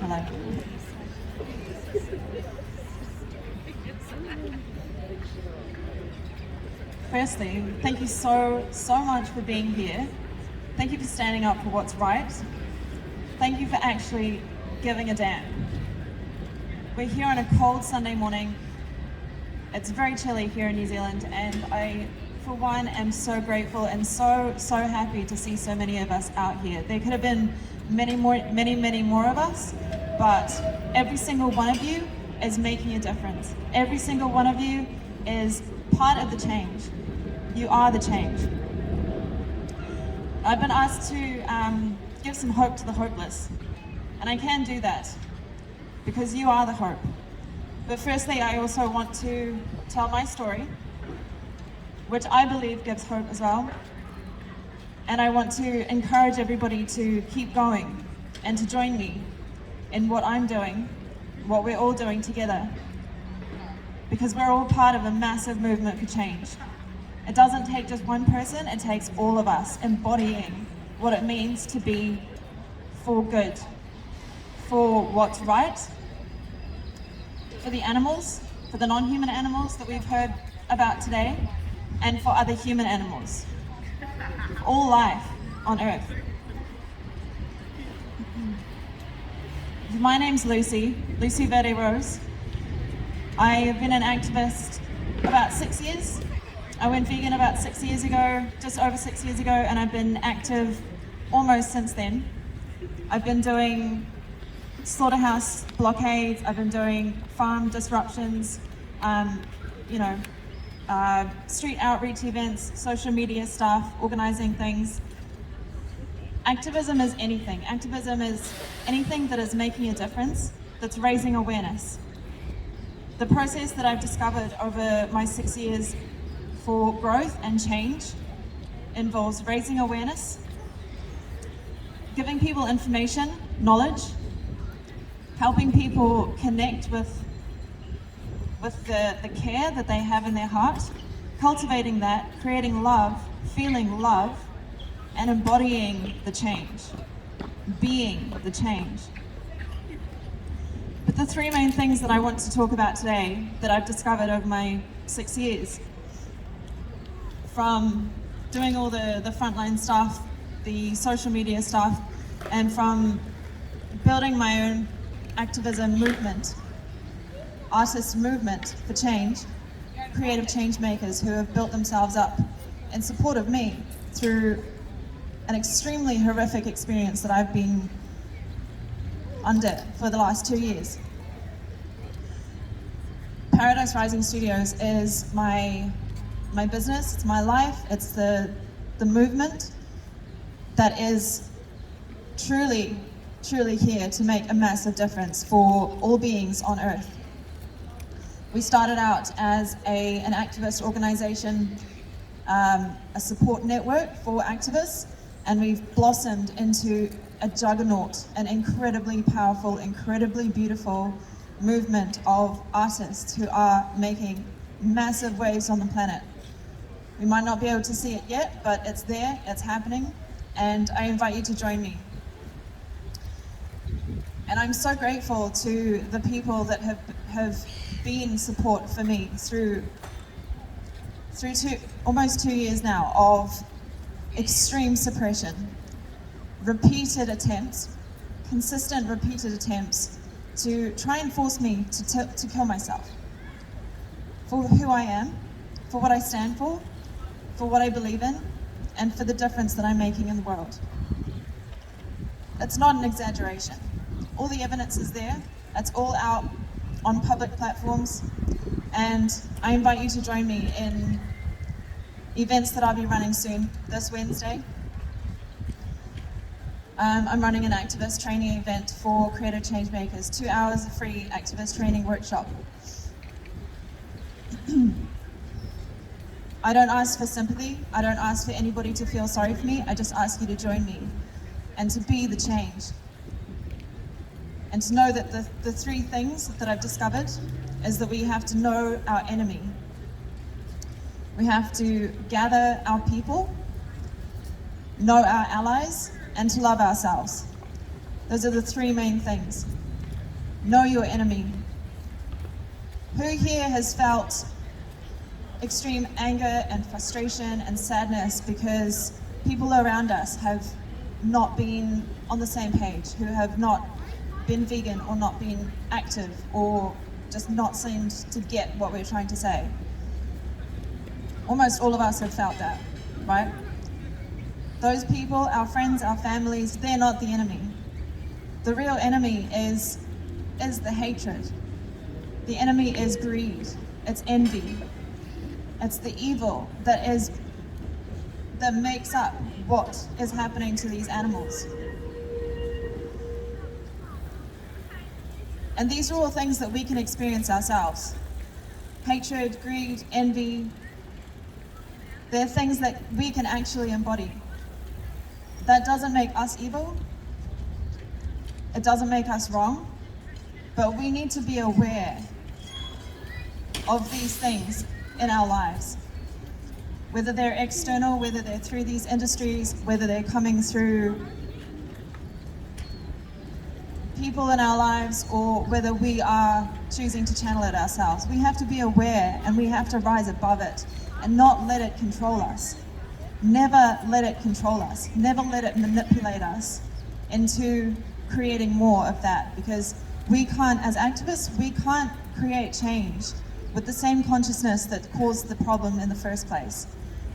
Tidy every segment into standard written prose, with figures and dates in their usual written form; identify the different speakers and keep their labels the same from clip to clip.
Speaker 1: below. Firstly, thank you so much for being here. Thank you for standing up for what's right. Thank you for actually giving a damn. We're here on a cold Sunday morning. It's very chilly here in New Zealand, and I, for one, am so grateful and so happy to see so many of us out here. There could have been many more of us, but every single one of you is making a difference. Every single one of you is part of the change. You are the change. I've been asked to give some hope to the hopeless, and I can do that because you are the hope. But firstly, I also want to tell my story, which I believe gives hope as well. And I want to encourage everybody to keep going and to join me in what I'm doing, what we're all doing together, because we're all part of a massive movement for change. It doesn't take just one person, it takes all of us embodying what it means to be for good, for what's right, for the animals, for the non-human animals that we've heard about today, and for other human animals. All life on Earth. My name's Lucy Verde Roze. I have been an activist about 6 years. I went vegan about 6 years ago, just over 6 years ago, and I've been active almost since then. I've been doing slaughterhouse blockades, I've been doing farm disruptions, street outreach events, social media stuff, organizing things. Activism is anything. Activism is anything that is making a difference, that's raising awareness. The process that I've discovered over my 6 years for growth and change involves raising awareness, giving people information, knowledge, helping people connect with the care that they have in their heart, cultivating that, creating love, feeling love, and embodying the change, being the change. But the three main things that I want to talk about today that I've discovered over my 6 years, from doing all the frontline stuff, the social media stuff, and from building my own activism movement, artist movement for change, creative change makers who have built themselves up in support of me through an extremely horrific experience that I've been under for the last 2 years. Paradise Rizing Studios is my business, it's my life, it's the movement that is truly here to make a massive difference for all beings on Earth. We started out as an activist organization, a support network for activists, and we've blossomed into a juggernaut, an incredibly powerful, incredibly beautiful movement of artists who are making massive waves on the planet. We might not be able to see it yet, but it's there, it's happening, and I invite you to join me. And I'm so grateful to the people that have been support for me through almost 2 years now of extreme suppression, repeated attempts, consistent repeated attempts to try and force me to kill myself for who I am, for what I stand for what I believe in, and for the difference that I'm making in the world. It's not an exaggeration. All the evidence is there. It's all out on public platforms, and I invite you to join me in events that I'll be running soon, this Wednesday. I'm running an activist training event for creative change makers, 2 hours of free activist training workshop. I don't ask for sympathy, I don't ask for anybody to feel sorry for me, I just ask you to join me and to be the change. And to know that the three things that I've discovered is that we have to know our enemy. We have to gather our people, know our allies, and to love ourselves. Those are the three main things. Know your enemy. Who here has felt extreme anger and frustration and sadness because people around us have not been on the same page, who have not been vegan or not been active or just not seemed to get what we're trying to say? Almost all of us have felt that, right? Those people, our friends, our families, they're not the enemy. The real enemy is the hatred. The enemy is greed. It's envy. It's the evil that makes up what is happening to these animals. And these are all things that we can experience ourselves. Hatred, greed, envy, they're things that we can actually embody. That doesn't make us evil. It doesn't make us wrong. But we need to be aware of these things in our lives. Whether they're external, whether they're through these industries, whether they're coming through people in our lives, or whether we are choosing to channel it ourselves. We have to be aware and we have to rise above it and not let it control us. Never let it control us. Never let it manipulate us into creating more of that, because we can't, as activists, we can't create change with the same consciousness that caused the problem in the first place.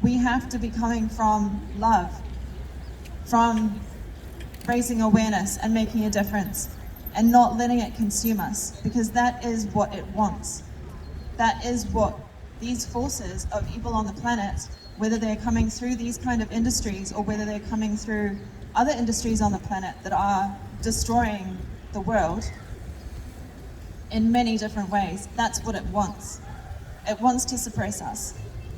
Speaker 1: We have to be coming from love, from raising awareness and making a difference, and not letting it consume us, because that is what it wants. That is what these forces of evil on the planet, whether they're coming through these kind of industries or whether they're coming through other industries on the planet that are destroying the world in many different ways, that's what it wants. It wants to suppress us,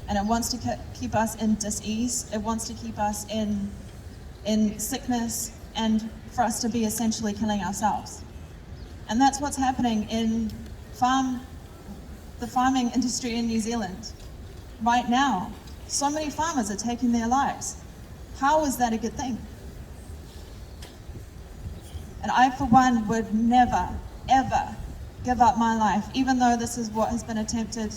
Speaker 1: and it wants to keep us in dis-ease. It wants to keep us in sickness, and for us to be essentially killing ourselves. And that's what's happening in the farming industry in New Zealand right now. So many farmers are taking their lives. How is that a good thing? And I, for one, would never, ever give up my life, even though this is what has been attempted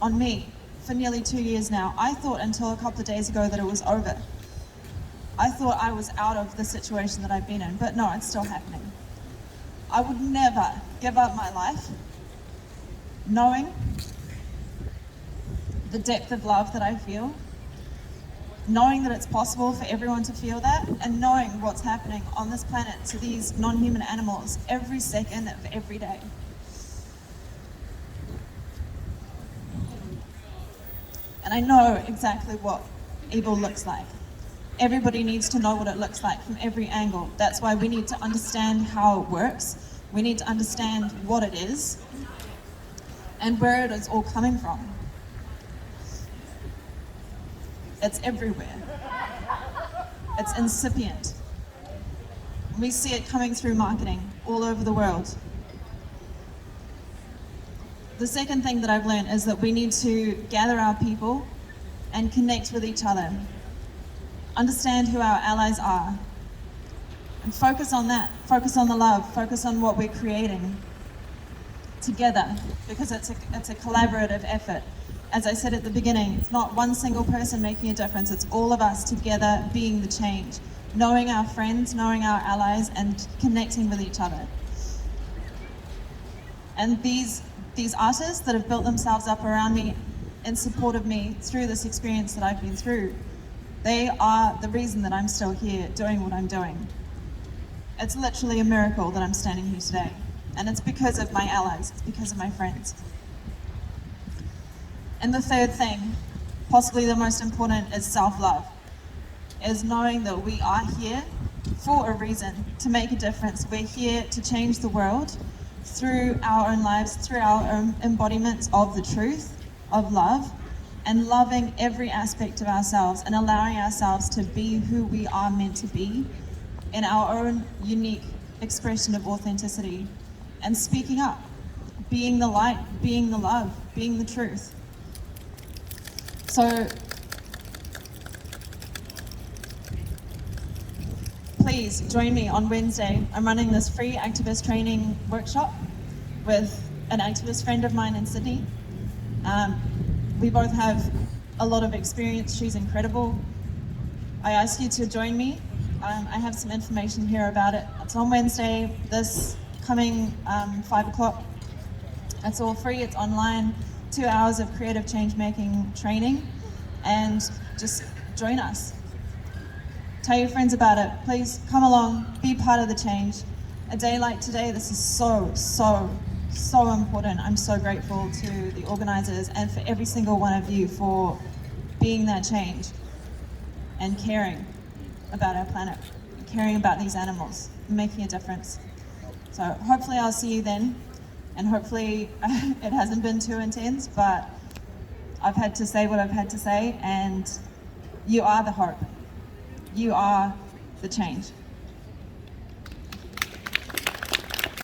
Speaker 1: on me for nearly 2 years now. I thought until a couple of days ago that it was over. I thought I was out of the situation that I've been in, but no, it's still happening. I would never give up my life knowing the depth of love that I feel, knowing that it's possible for everyone to feel that, and knowing what's happening on this planet to these non-human animals every second of every day. And I know exactly what evil looks like. Everybody needs to know what it looks like from every angle. That's why we need to understand how it works. We need to understand what it is and where it is all coming from. It's everywhere. It's incipient. We see it coming through marketing all over the world. The second thing that I've learned is that we need to gather our people and connect with each other. Understand who our allies are, and focus on that. Focus on the love. Focus on what we're creating together, because it's a collaborative effort. As I said at the beginning, it's not one single person making a difference. It's all of us together being the change, knowing our friends, knowing our allies, and connecting with each other. And these artists that have built themselves up around me in support of me through this experience that I've been through, they are the reason that I'm still here doing what I'm doing. It's literally a miracle that I'm standing here today. And it's because of my allies, it's because of my friends. And the third thing, possibly the most important, is self-love. Is knowing that we are here for a reason, to make a difference. We're here to change the world through our own lives, through our own embodiments of the truth, of love, and loving every aspect of ourselves and allowing ourselves to be who we are meant to be in our own unique expression of authenticity, and speaking up, being the light, being the love, being the truth. So please join me on Wednesday. I'm running this free activist training workshop with an activist friend of mine in Sydney. We both have a lot of experience. She's incredible. I ask you to join me. I have some information here about it. It's on Wednesday, this coming 5 o'clock. It's all free, it's online, 2 hours of creative change making training, and just join us. Tell your friends about it. Please come along, be part of the change. A day like today, this is so important. I'm so grateful to the organizers and for every single one of you for being that change and caring about our planet, caring about these animals, making a difference. So hopefully I'll see you then, and hopefully it hasn't been too intense, but I've had to say what I've had to say, and you are the hope. You are the change.